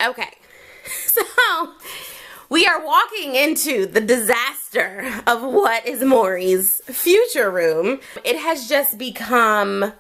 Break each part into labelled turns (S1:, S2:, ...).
S1: Okay, so we are walking into the disaster of what is Maury's future room. It has just become,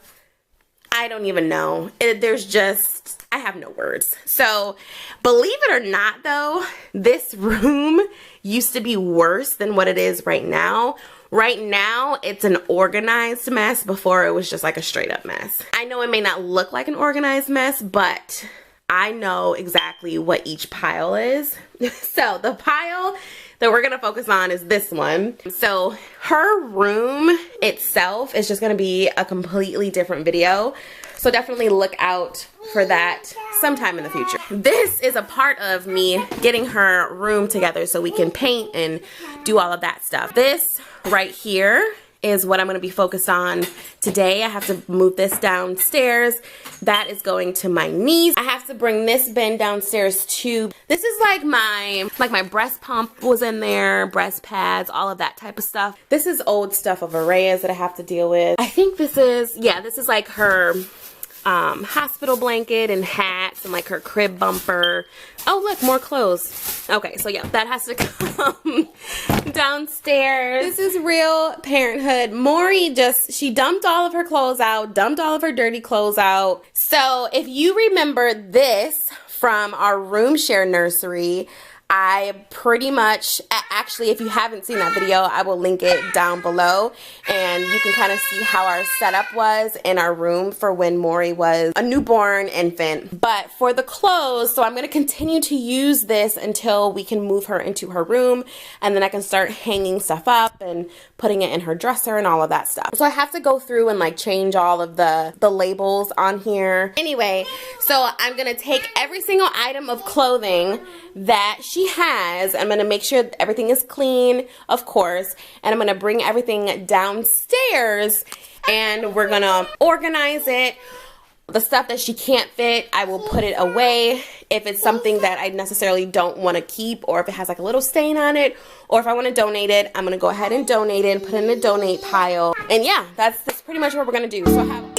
S1: I don't even know. I have no words. So believe it or not though, this room used to be worse than what it is right now. Right now, it's an organized mess. Before, it was just like a straight up mess. I know it may not look like an organized mess, but I know exactly what each pile is. So the pile that we're gonna focus on is this one. So her room itself is just gonna be a completely different video. So definitely look out for that sometime in the future. This is a part of me getting her room together so we can paint and do all of that stuff. This right here is what I'm going to be focused on today. I have to move this downstairs. That is going to my niece. I have to bring this bin downstairs too. This is like my breast pump was in there, breast pads, all of that type of stuff. This is old stuff of Araya's that I have to deal with. I think this is like her hospital blanket and hats and like her crib bumper. Oh look, more clothes. Okay, so yeah, that has to come downstairs. This is real parenthood. Maury she dumped all of her clothes out, dumped all of her dirty clothes out. So if you remember this from our room share nursery, I pretty much, actually if you haven't seen that video, I will link it down below and you can kind of see how our setup was in our room for when Maury was a newborn infant. But for the clothes, so I'm going to continue to use this until we can move her into her room, and then I can start hanging stuff up and putting it in her dresser and all of that stuff. So I have to go through and like change all of the labels on here. Anyway, so I'm going to take every single item of clothing that she has. I'm going to make sure everything is clean, of course, and I'm going to bring everything downstairs and we're going to organize it. The stuff that she can't fit, I will put it away. If it's something that I necessarily don't want to keep, or if it has like a little stain on it, or if I want to donate it, I'm going to go ahead and donate it and put it in the donate pile. And yeah, that's pretty much what we're going to do. So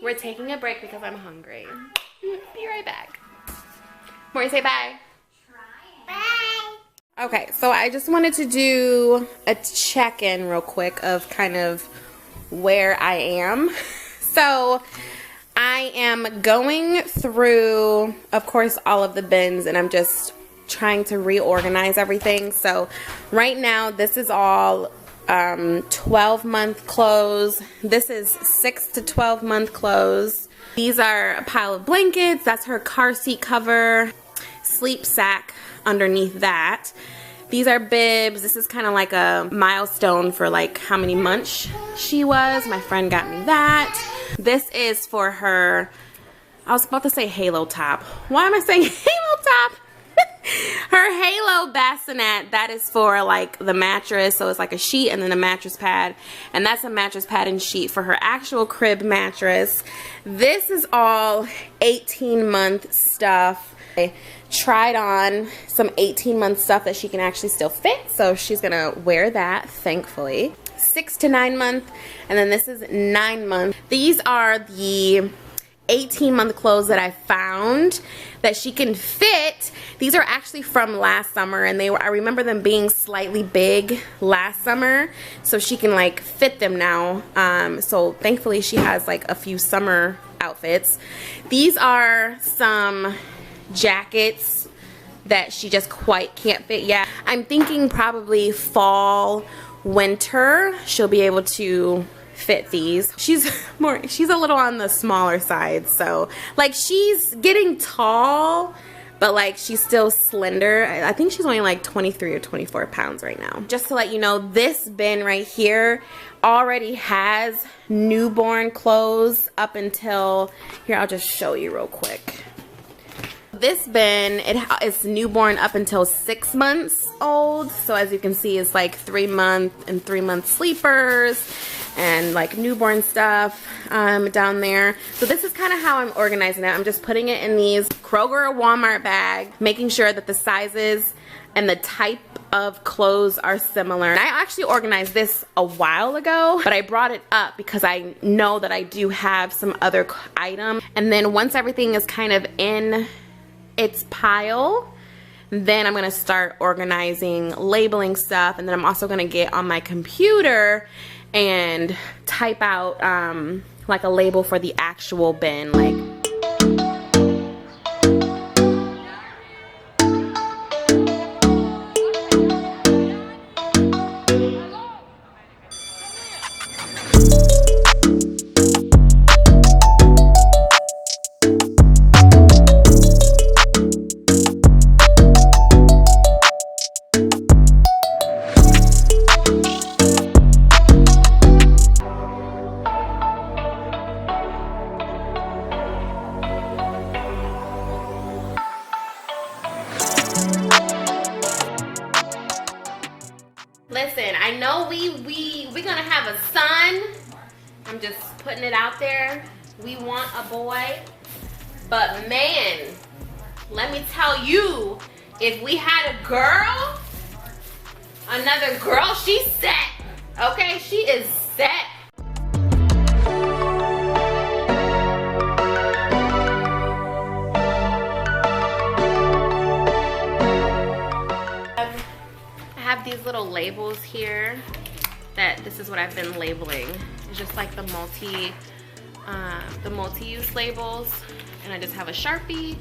S1: We're taking a break because I'm hungry. Be right back. Maury, say bye. Bye. Okay, so I just wanted to do a check-in real quick of kind of where I am. So I am going through, of course, all of the bins, and I'm just trying to reorganize everything. So right now, this is all 12-month clothes. This is 6 to 12-month clothes. These are a pile of blankets. That's her car seat cover, sleep sack underneath that. These are bibs. This is kind of like a milestone for like how many months she was. My friend got me that. This is for her, I was about to say halo top. Why am I saying halo top? Her halo bassinet, that is for like the mattress. So it's like a sheet and then a mattress pad. And that's a mattress pad and sheet for her actual crib mattress. This is all 18-month stuff. I tried on some 18-month stuff that she can actually still fit. So she's gonna wear that, thankfully. 6 to 9 month, and then this is 9 month. These are the 18-month clothes that I found that she can fit. These are actually from last summer, and I remember them being slightly big last summer, so she can like fit them now. So thankfully she has like a few summer outfits. These are some jackets that she just quite can't fit yet. I'm thinking probably fall, winter, she'll be able to fit these. She's a little on the smaller side, so like she's getting tall, but like she's still slender. I think she's only like 23 or 24 pounds right now. Just to let you know, this bin right here already has newborn clothes up until, here, I'll just show you real quick. This bin, it's newborn up until 6 months old. So as you can see, it's like 3-month and 3-month sleepers and like newborn stuff down there. So this is kind of how I'm organizing it. I'm just putting it in these Kroger or Walmart bag, making sure that the sizes and the type of clothes are similar. And I actually organized this a while ago, but I brought it up because I know that I do have some other items. And then once everything is kind of in its pile, then I'm gonna start organizing, labeling stuff, and then I'm also gonna get on my computer and type out like a label for the actual bin. Like, listen, I know we're gonna have a son. I'm just putting it out there. We want a boy. But man, let me tell you, if we had a girl, another girl, she's set. Okay, she is set. These little labels here, that this is what I've been labeling. It's just like the multi-use labels, and I just have a Sharpie.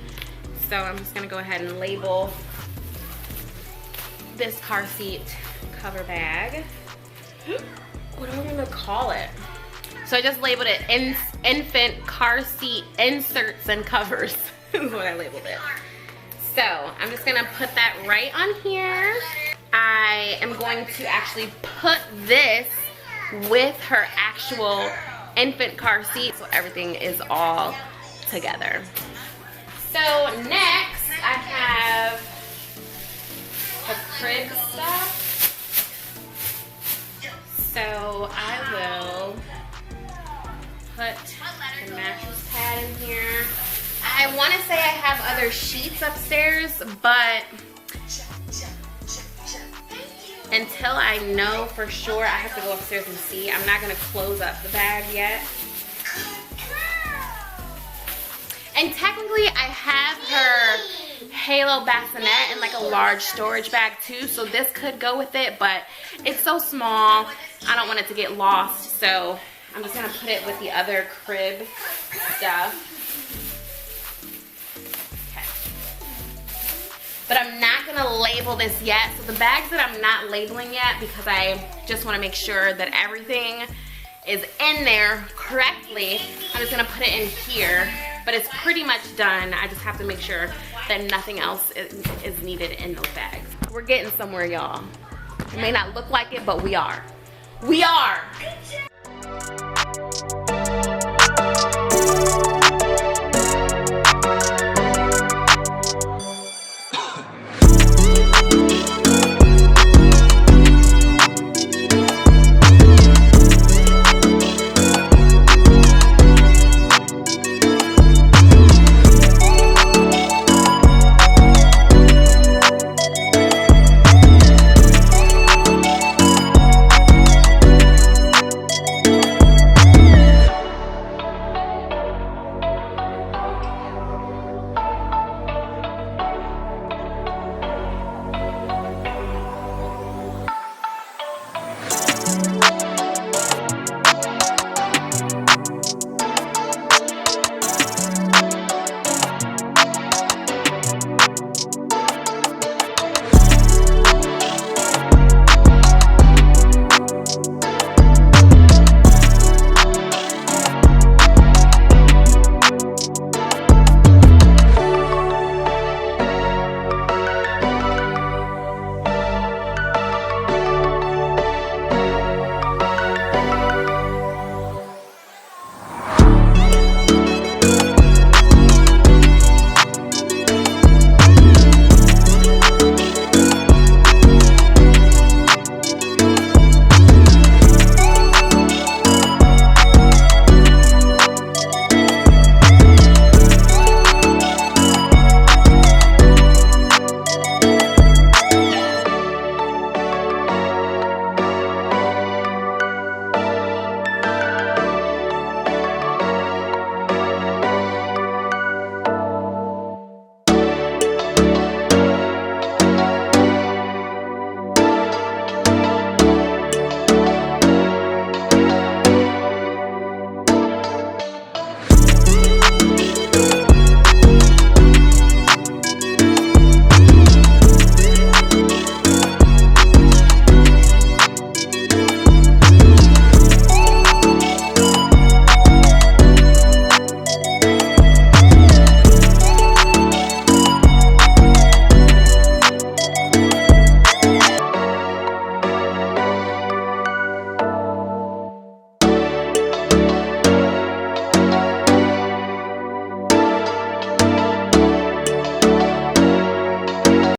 S1: So I'm just gonna go ahead and label this car seat cover bag. What am I gonna call it? So I just labeled it infant car seat inserts and covers. Is what I labeled it. So I'm just gonna put that right on here. I am going to actually put this with her actual infant car seat, so everything is all together. So next I have the crib stuff. So I will put the mattress pad in here. I want to say I have other sheets upstairs, but until I know for sure, I have to go upstairs and see. I'm not gonna close up the bag yet. And technically I have her halo bassinet in like a large storage bag too, so this could go with it, but it's so small I don't want it to get lost, so I'm just gonna put it with the other crib stuff. Okay. But I'm not gonna label this yet, so the bags that I'm not labeling yet, because I just want to make sure that everything is in there correctly, I'm just gonna put it in here. But it's pretty much done. I just have to make sure that nothing else is needed in those bags. We're getting somewhere, y'all. It may not look like it, but we are. We are!